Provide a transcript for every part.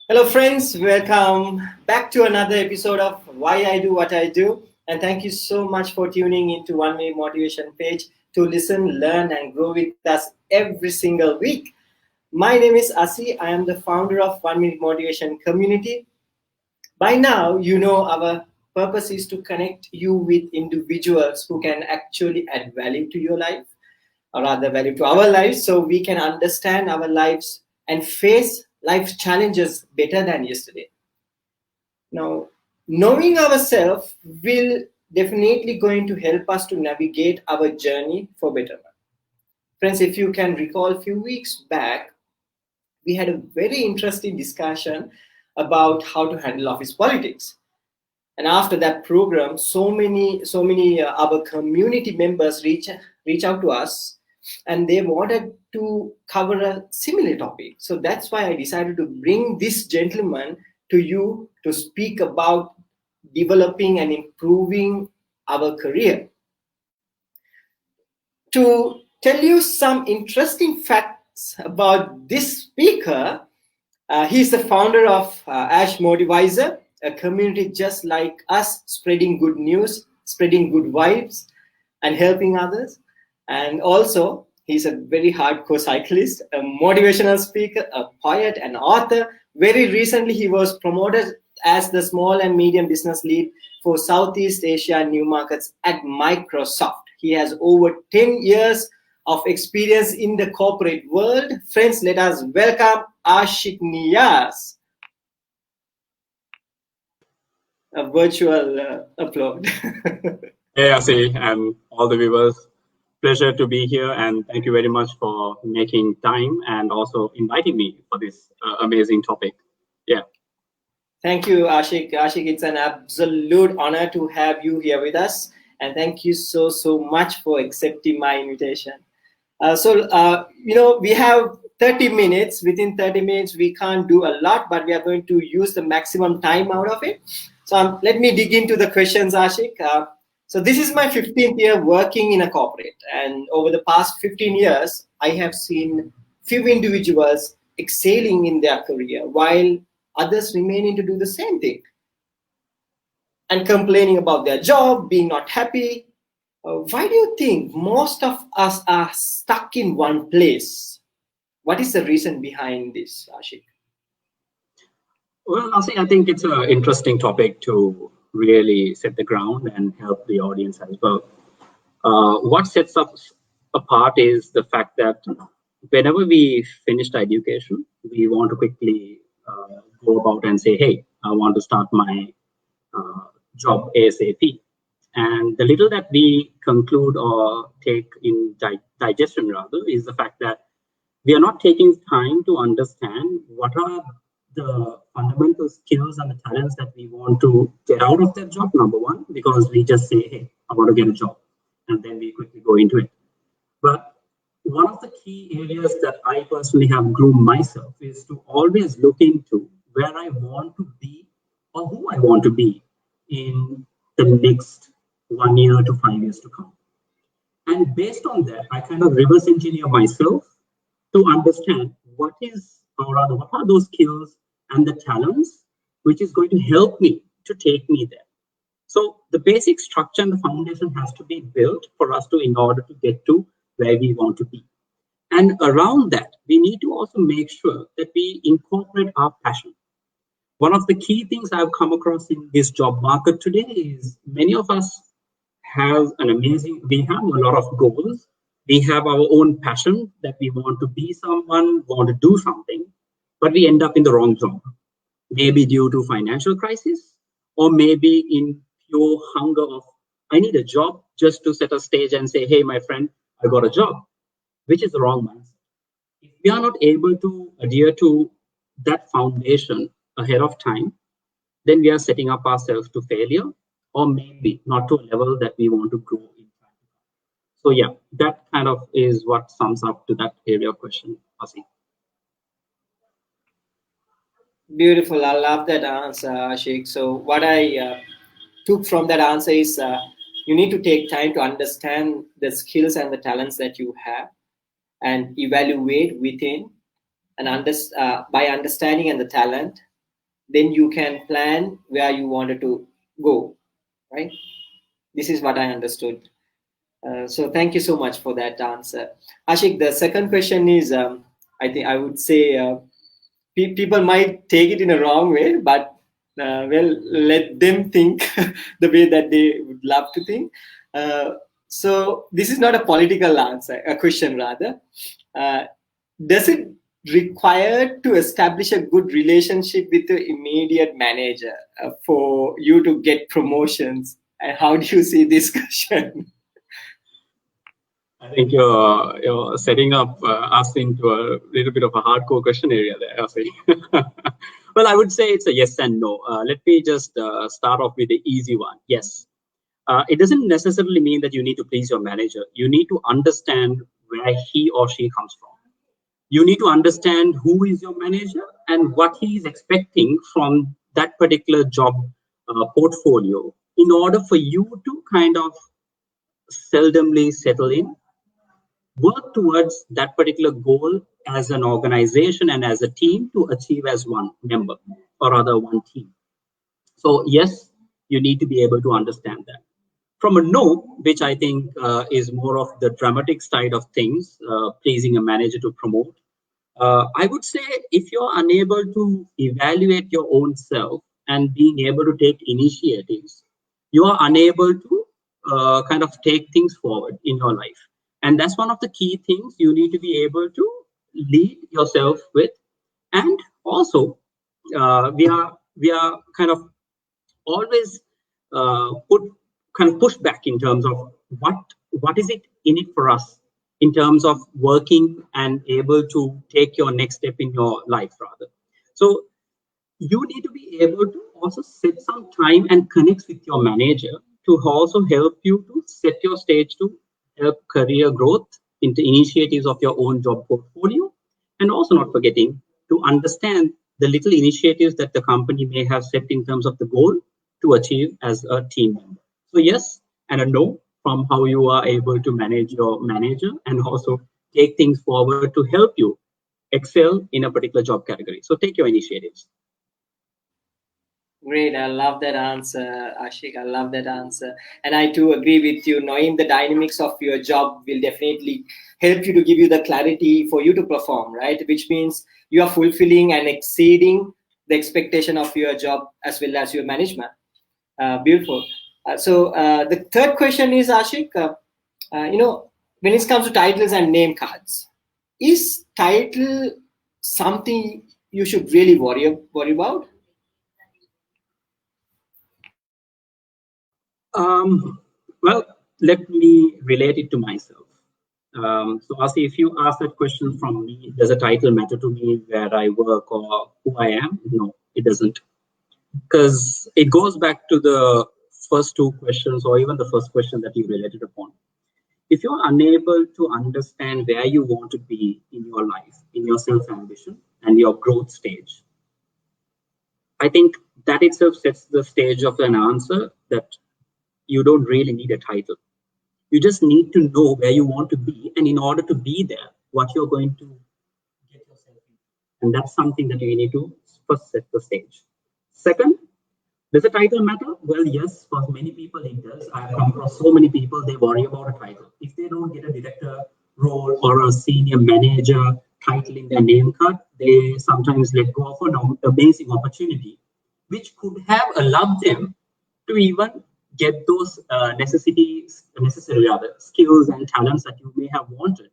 Hello, friends. Welcome back to another episode of Why I Do What I Do. And thank you so much for tuning into One Minute Motivation page to listen, learn, and grow with us every single week. My name is Asi. I am the founder of One Minute Motivation Community. By now, you know our purpose is to connect you with individuals who can actually add value to your life, or rather, value to our lives, so we can understand our lives and face life's challenges better than yesterday. Now, knowing ourselves will definitely going to help us to navigate our journey for better. Friends, if you can recall a few weeks back, we had a very interesting discussion about how to handle office politics. And after that program, so many our community members reach out to us, and they wanted to cover a similar topic. So that's why I decided to bring this gentleman to you to speak about developing and improving our career. To tell you some interesting facts about this speaker, he's the founder of Ash Motivizer, a community just like us, spreading good news, spreading good vibes, and helping others. And also, he's a very hardcore cyclist, a motivational speaker, a poet, and author. Very recently, he was promoted as the small and medium business lead for Southeast Asia new markets at Microsoft. He has over 10 years of experience in the corporate world. Friends, let us welcome Ashiq Niyaz. A virtual applaud. Hey, Asi, and all the viewers. Pleasure to be here, and thank you very much for making time and also inviting me for this amazing topic. Yeah. Thank you, Ashiq. Ashiq, it's an absolute honor to have you here with us. And thank you so much for accepting my invitation. We have 30 minutes. Within 30 minutes, we can't do a lot, but we are going to use the maximum time out of it. So let me dig into the questions, Ashiq. So this is my 15th year working in a corporate. And over the past 15 years, I have seen few individuals excelling in their career while others remaining to do the same thing and complaining about their job, being not happy. Why do you think most of us are stuck in one place? What is the reason behind this, Ashiq? Well, Asi, I think it's an interesting topic to really set the ground and help the audience as well. What sets us apart is the fact that whenever we finished education, we want to quickly go about and say, hey, I want to start my job ASAP. And the little that we conclude or take in digestion, rather, is the fact that we are not taking time to understand what are the fundamental skills and the talents that we want to get out of that job, number one, because we just say, hey, I want to get a job. And then we quickly go into it. But one of the key areas that I personally have groomed myself is to always look into where I want to be or who I want to be in the next 1 year to 5 years to come. And based on that, I kind of reverse engineer myself to understand what is, or rather, what are those skills and the talents which is going to help me to take me there. So the basic structure and the foundation has to be built for us to, in order to get to where we want to be. And around that, we need to also make sure that we incorporate our passion. One of the key things I've come across in this job market today is many of us we have a lot of goals. We have our own passion that we want to be someone, want to do something, but we end up in the wrong job. Maybe due to financial crisis, or maybe in pure hunger of, I need a job just to set a stage and say, hey, my friend, I got a job, which is the wrong mindset. If we are not able to adhere to that foundation ahead of time, then we are setting up ourselves to failure, or maybe not to a level that we want to grow in. So yeah, that kind of is what sums up to that area of question, Asi. Beautiful. I love that answer, Ashiq. So what I took from that answer is you need to take time to understand the skills and the talents that you have and evaluate within and by understanding and the talent, then you can plan where you wanted to go, right? This is what I understood. So thank you so much for that answer. Ashiq, the second question is, I think I would say people might take it in a wrong way, but well, let them think the way that they would love to think. Uh, so this is not a political answer, a question rather. Uh, does it require to establish a good relationship with the immediate manager for you to get promotions? And how do you see this question? I think you're setting up us into a little bit of a hardcore question area there, I see. Well, I would say it's a yes and no. Let me just start off with the easy one. Yes. It doesn't necessarily mean that you need to please your manager. You need to understand where he or she comes from. You need to understand who is your manager and what he is expecting from that particular job portfolio in order for you to kind of seldomly settle in, work towards that particular goal as an organization and as a team to achieve as one member or rather one team. So yes, you need to be able to understand that. From a no, which I think is more of the dramatic side of things, pleasing a manager to promote, I would say if you're unable to evaluate your own self and being able to take initiatives, you are unable to kind of take things forward in your life. And that's one of the key things you need to be able to lead yourself with. And also, we are kind of always put kind of push back in terms of what is it in it for us in terms of working and able to take your next step in your life rather. So you need to be able to also set some time and connect with your manager to also help you to set your stage to help career growth into initiatives of your own job portfolio, and also not forgetting to understand the little initiatives that the company may have set in terms of the goal to achieve as a team member. So yes and a no from how you are able to manage your manager and also take things forward to help you excel in a particular job category. So take your initiatives. Great, I love that answer, Ashik. I love that answer. And I too agree with you. Knowing the dynamics of your job will definitely help you to give you the clarity for you to perform, right? Which means you are fulfilling and exceeding the expectation of your job as well as your management. Beautiful. So the third question is, Ashik, when it comes to titles and name cards, is title something you should really worry about? Well, let me relate it to myself. So, Asi, if you ask that question from me, does a title matter to me where I work or who I am? No, it doesn't. Because it goes back to the first two questions, or even the first question that you related upon. If you're unable to understand where you want to be in your life, in your self ambition and your growth stage, I think that itself sets the stage of an answer that you don't really need a title. You just need to know where you want to be, and in order to be there, what you're going to get yourself into. And that's something that you need to first set the stage. Second, does a title matter? Well, yes, for many people it does. I've come across so many people, they worry about a title. If they don't get a director role or a senior manager title in their name card, they sometimes let go of an amazing opportunity, which could have allowed them to even get those necessary other skills and talents that you may have wanted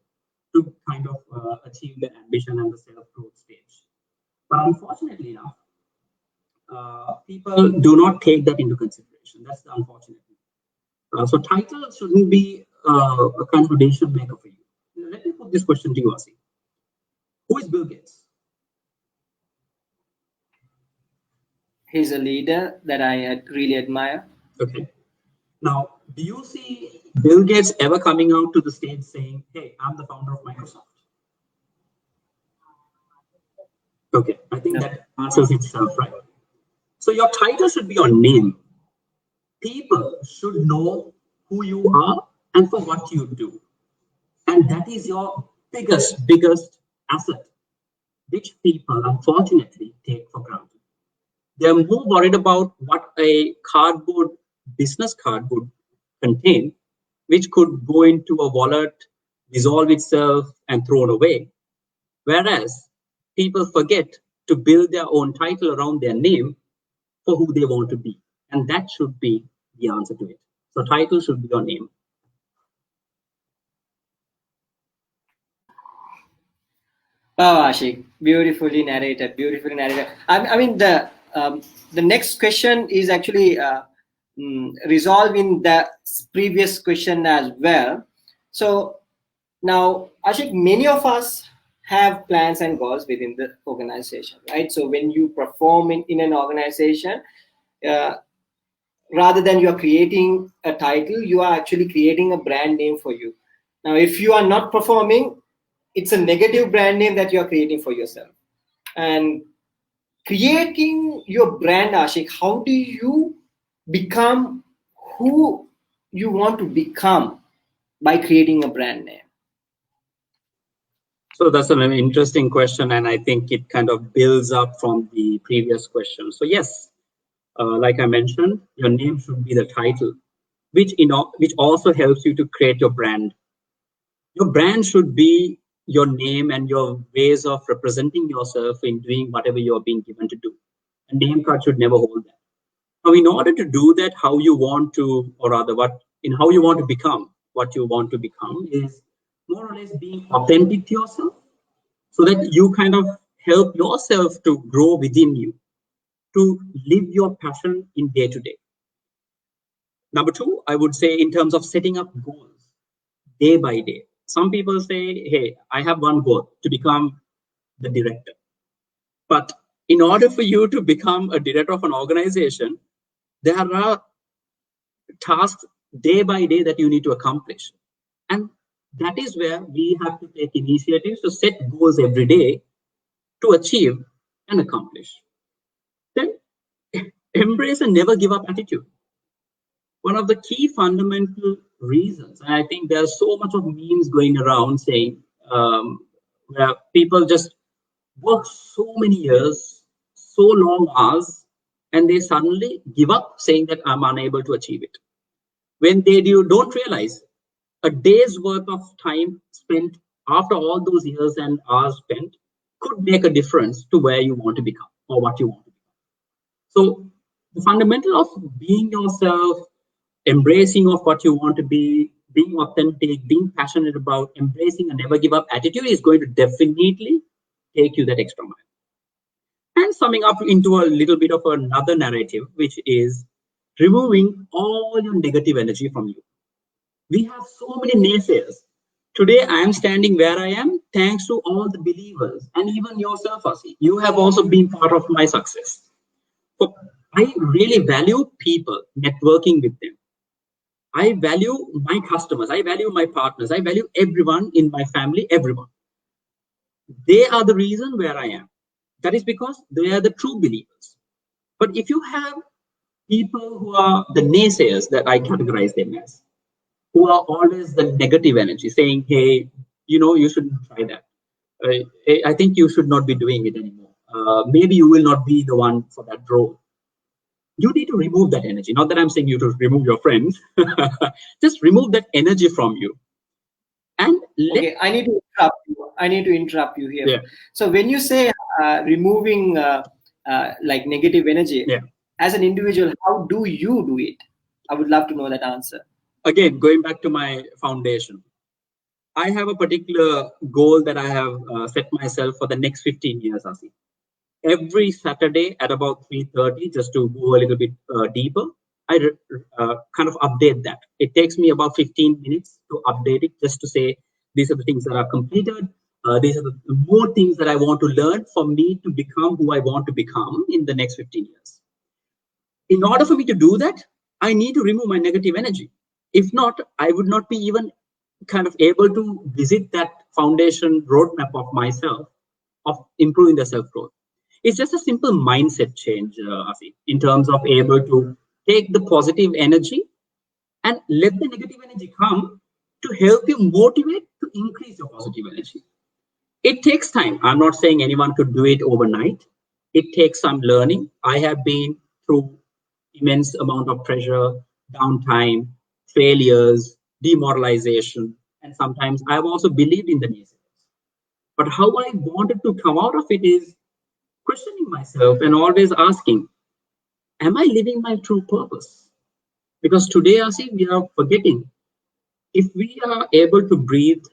to kind of achieve the ambition and the self-growth stage. But unfortunately enough, people do not take that into consideration. That's the unfortunate thing. So title shouldn't be a kind of a decision maker for you. Now, let me put this question to you, Asi. Who is Bill Gates? He's a leader that I really admire. Okay. Now, do you see Bill Gates ever coming out to the stage saying, "Hey, I'm the founder of Microsoft"? Okay, I think No. that answers itself, right? So your title should be your name. People should know who you are and for what you do. And that is your biggest asset, which people unfortunately take for granted. They're more worried about what a business card would contain, which could go into a wallet, dissolve itself, and thrown away. Whereas people forget to build their own title around their name for who they want to be. And that should be the answer to it. So title should be your name. Oh, Ashik, beautifully narrated. Beautifully narrated. I mean, the next question is actually resolving the previous question as well. So now, Ashik, many of us have plans and goals within the organization, right? So when you perform in an organization, uh, rather than you are creating a title, you are actually creating a brand name for you. Now, if you are not performing, it's a negative brand name that you are creating for yourself. And creating your brand, Ashik, how do you become who you want to become by creating a brand name? So that's an interesting question, and I think it kind of builds up from the previous question. So yes, like I mentioned, your name should be the title, which also helps you to create your brand. Your brand should be your name and your ways of representing yourself in doing whatever you are being given to do. A name card should never hold that. Now, in order to do that, how you want to, or rather, how you want to become, what you want to become is more or less being authentic to yourself, so that you kind of help yourself to grow within you, to live your passion in day to day. Number two, I would say in terms of setting up goals day by day. Some people say, hey, I have one goal to become the director. But in order for you to become a director of an organization, there are tasks day by day that you need to accomplish. And that is where we have to take initiatives to set goals every day to achieve and accomplish. Then embrace and never give up attitude. One of the key fundamental reasons, and I think there's so much of memes going around saying where people just work so many years, so long hours, and they suddenly give up saying that I'm unable to achieve it. When don't realize a day's worth of time spent after all those years and hours spent could make a difference to where you want to become or what you want to become. So the fundamental of being yourself, embracing of what you want to be, being authentic, being passionate about, embracing a never give up attitude is going to definitely take you that extra mile. And summing up into a little bit of another narrative, which is removing all your negative energy from you. We have so many naysayers. Today, I am standing where I am thanks to all the believers and even yourself, Asi. You have also been part of my success. So I really value people, networking with them. I value my customers. I value my partners. I value everyone in my family, everyone. They are the reason where I am. That is because they are the true believers. But if you have people who are the naysayers that I categorize them as, who are always the negative energy saying, hey, you shouldn't try that. I think you should not be doing it anymore. Maybe you will not be the one for that role. You need to remove that energy. Not that I'm saying you to remove your friends. Just remove that energy from you. And Okay, I need to interrupt you. I need to interrupt you here. Yeah. So when you say removing like negative energy, Yeah. as an individual, how do you do it? I would love to know that answer. Again, going back to my foundation, I have a particular goal that I have set myself for the next 15 years, Asi. Every Saturday at about 3:30, just to go a little bit deeper, I kind of update that. It takes me about 15 minutes to update it, just to say these are the things that are completed. These are the more things that I want to learn for me to become who I want to become in the next 15 years. In order for me to do that, I need to remove my negative energy. If not, I would not be even kind of able to visit that foundation roadmap of myself, of improving the self-growth. It's just a simple mindset change, Asi, in terms of able to take the positive energy and let the negative energy come to help you motivate to increase your positive energy. It takes time. I'm not saying anyone could do it overnight, It takes some learning. I have been through immense amount of pressure, downtime, failures, demoralization, and sometimes I've also believed in the naysayers. But how I wanted to come out of it is questioning myself and always asking, am I living my true purpose? Because today, Asif, we are forgetting, if we are able to breathe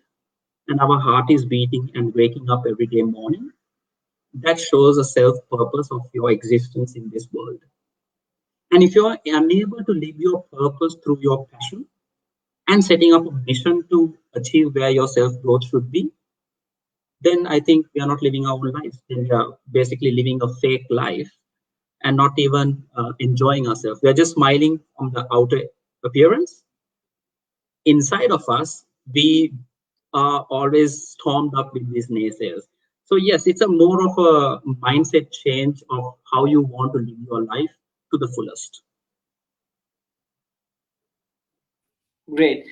and our heart is beating and waking up every day morning, that shows a self purpose of your existence in this world. And if you're unable to live your purpose through your passion and setting up a mission to achieve where your self growth should be, then I think we are not living our own lives. Then we are basically living a fake life and not even enjoying ourselves. We are just smiling on the outer appearance. Inside of us, we are always stormed up with these naysayers. So yes, it's a more of a mindset change of how you want to live your life to the fullest. Great.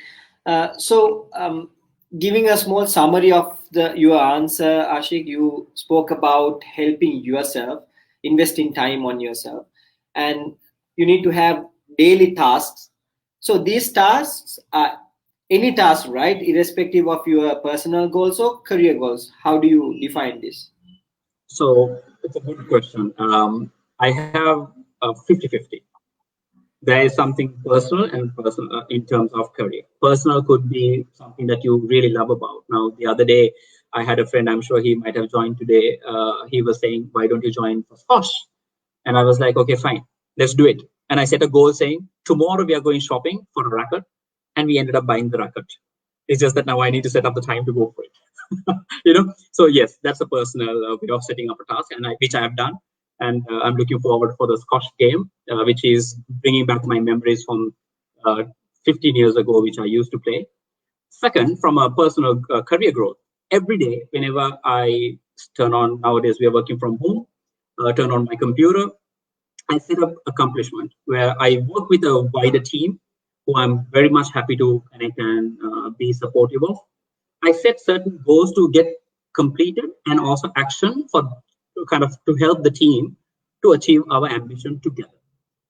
Giving a small summary of your answer, Ashik, you spoke about helping yourself, investing time on yourself, and you need to have daily tasks. So these tasks are any task, right? Irrespective of your personal goals or career goals. How do you define this? So it's a good question. I have 50-50. There is something personal and personal in terms of career. Personal could be something that you really love about. Now, the other day, I had a friend, I'm sure he might have joined today. He was saying, why don't you join for squash? And I was like, okay, fine, let's do it. And I set a goal saying, tomorrow we are going shopping for a racket. And we ended up buying the racket. It's just that now I need to set up the time to go for it. So yes, that's a personal way of setting up a task, and which I have done. And I'm looking forward for the Scotch game, which is bringing back my memories from uh, 15 years ago, which I used to play. Second, from a personal career growth, every day, whenever I turn on, nowadays we are working from home, turn on my computer, I set up accomplishment where I work with a wider team who I'm very much happy to connect and be supportive of. I set certain goals to get completed and also action for kind of to help the team to achieve our ambition together.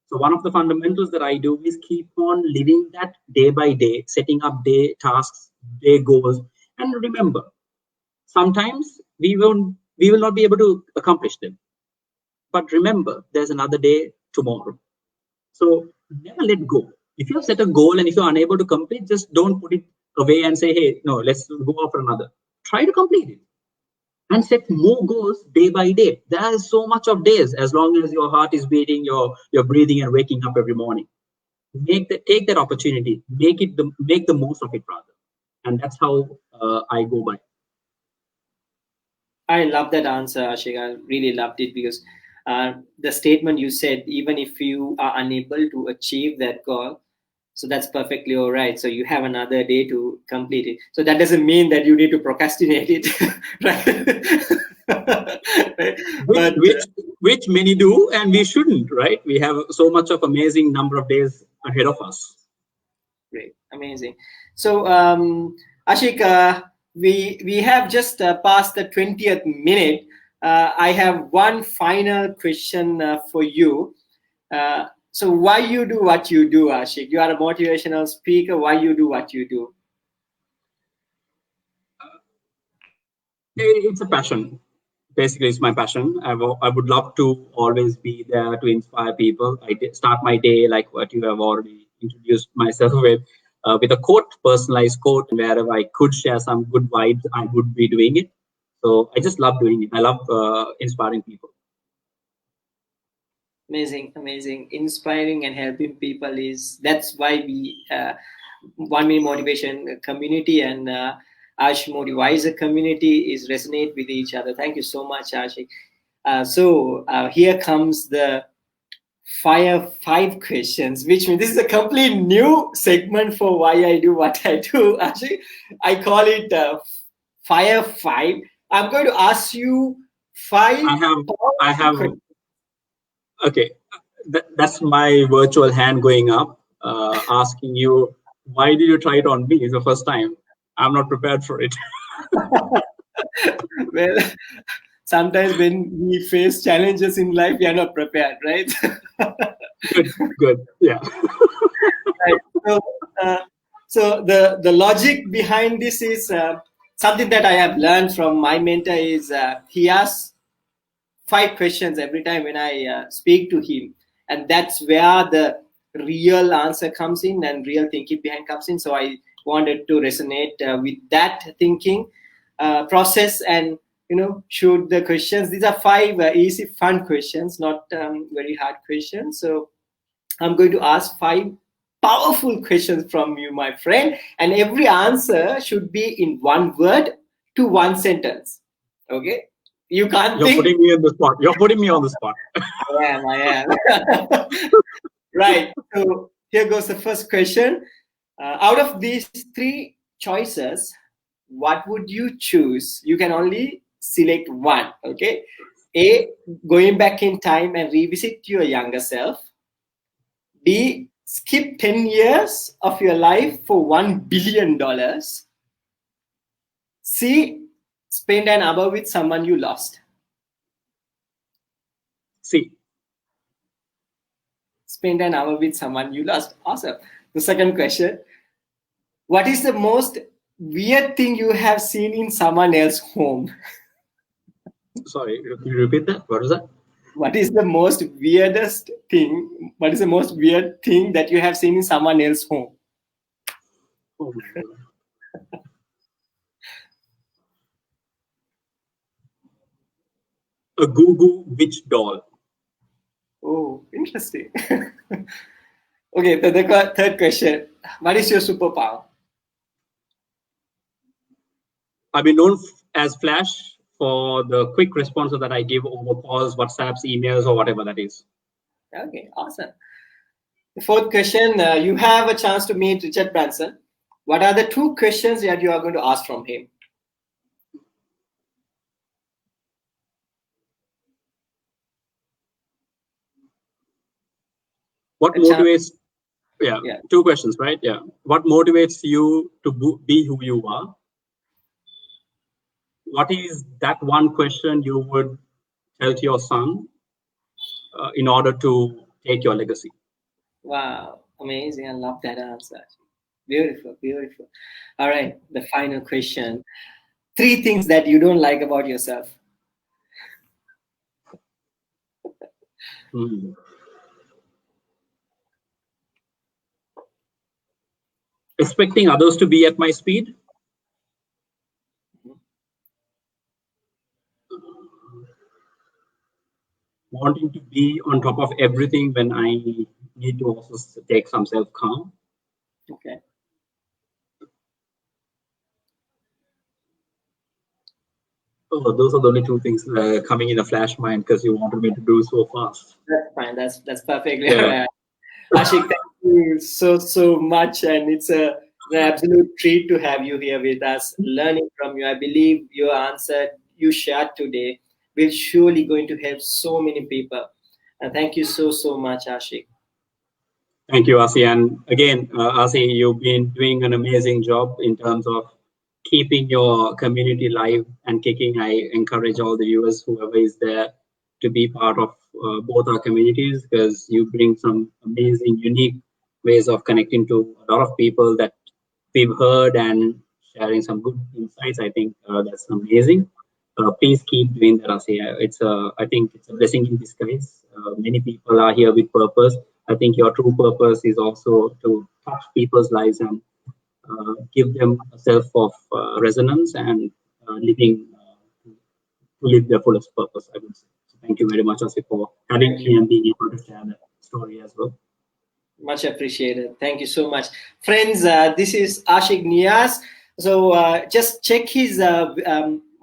So one of the fundamentals that I do is keep on living that day by day, setting up day tasks, day goals, and remember, sometimes we will not be able to accomplish them. But remember, there's another day tomorrow. So never let go. If you have set a goal and if you're unable to complete, just don't put it away and say, hey, no, let's go for another. Try to complete it and set more goals day by day. There is so much of days as long as your heart is beating, you're breathing and waking up every morning. Take that opportunity, make the most of it rather. And that's how I go by. I love that answer, Ashik. I really loved it because the statement you said, even if you are unable to achieve that goal, so that's perfectly all right. So you have another day to complete it. So that doesn't mean that you need to procrastinate it, right? which But which which many do, and we shouldn't, right? We have so much of amazing number of days ahead of us. great, amazing. So, Ashik, we have just passed the 20th minute. I have one final question for you. So, why you do what you do, Ashik? You are a motivational speaker. Why you do what you do? It's a passion. Basically, it's my passion. I would love to always be there to inspire people. Start my day like what you have already introduced myself with a quote, personalized quote, and wherever I could share some good vibes, I would be doing it. So I just love doing it. I love inspiring people. Amazing, amazing, inspiring and helping people is that's why we one minute motivation community and Ash Motivizer community is resonate with each other. Thank you so much, Ashik. Here comes the fire five questions, which means this is a complete new segment for why I do what I do. Actually, I call it fire five. I'm going to ask you five I have, I powerful have. questions. Okay, that's my virtual hand going up, asking you, why did you try it on me? It's the first time. I'm not prepared for it. Well, sometimes when we face challenges in life, we are not prepared, right? Good. Yeah. Right. Uh, so the logic behind this is something that I have learned from my mentor is he asks 5 questions every time when I speak to him, and that's where the real answer comes in and real thinking behind comes in. So I wanted to resonate with that thinking process and shoot the questions. These are 5 easy, fun questions, not very hard questions. So I'm going to ask 5 powerful questions from you, my friend, and every answer should be in one word to one sentence. Okay? You can't You're think. putting me on the spot. You're putting me on the spot. I am. Right. So here goes the first question. Out of these 3 choices, what would you choose? You can only select one. Okay. A, going back in time and revisit your younger self. B, skip 10 years of your life for $1 billion. C, spend an hour with someone you lost. See, Spend an hour with someone you lost. Awesome. The second question: what is the most weird thing you have seen in someone else's home? sorry, can you repeat that? What is that? What is the most weirdest thing? What is the most weird thing that you have seen in someone else's home? Oh my God. A Goo Goo witch doll. Oh, interesting. Okay, the third question: what is your superpower? I've been known as Flash for the quick responses that I give over calls, WhatsApps, emails, or whatever that is. Okay, awesome. The fourth question: you have a chance to meet Richard Branson. What are the 2 questions that you are going to ask from him? What A chance. motivates? Yeah, Yeah. 2 questions, right? Yeah. What motivates you to be who you are? What is that one question you would tell to your son in order to take your legacy? Wow, amazing. I love that answer. Beautiful, beautiful. All right, the final question. 3 things that you don't like about yourself. Hmm. Expecting others to be at my speed. Wanting to be on top of everything when I need to also take some self calm. Okay, Oh, those are the only 2 things coming in a flash mind because you wanted me to do so fast. that's fine. That's perfectly all Yeah. right. Ashik, thank you so much, and it's an absolute treat to have you here with us, learning from you. I believe your answer you shared today will surely going to help so many people. And thank you so much, Ashik. Thank you, Asi. And again, Asi, you've been doing an amazing job in terms of keeping your community live and kicking. I encourage all the viewers, whoever is there, to be part of both our communities because you bring some amazing, unique ways of connecting to a lot of people that we've heard and sharing some good insights. I think that's amazing. Please keep doing that, Asi. I think it's a blessing in disguise. Many people are here with purpose. I think your true purpose is also to touch people's lives and give them a self of resonance and living to live their fullest purpose, I would say. So thank you very much, Asi, for having Thank you. me and being able to share that story as well. Much appreciated. Thank you so much. Friends, this is Ashiq Niyaz. So just check his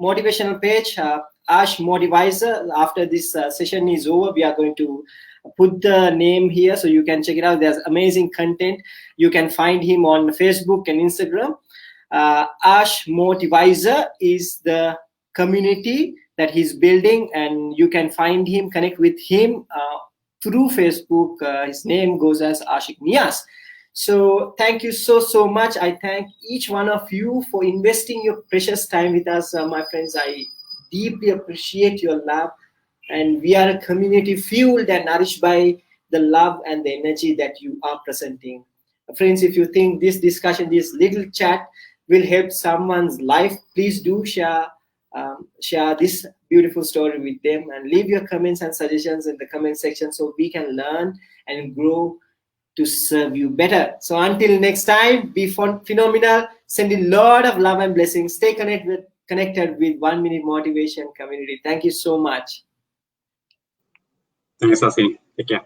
motivational page, Ash Motivizer. After this session is over, we are going to put the name here so you can check it out. There's amazing content. You can find him on Facebook and Instagram. Ash Motivizer is the community that he's building, and you can find him, connect with him through Facebook. His name goes as Ashiq Niyaz. So thank you so much. I thank each one of you for investing your precious time with us, my friends. I deeply appreciate your love, and we are a community fueled and nourished by the love and the energy that you are presenting. Friends, if you think this discussion, this little chat will help someone's life, please do share this beautiful story with them, and leave your comments and suggestions in the comment section so we can learn and grow to serve you better. So until next time, be phenomenal. Send a lot of love and blessings. Stay connected with 1 Minute Motivation community. Thank you so much. Thanks, Ashiq. Take care.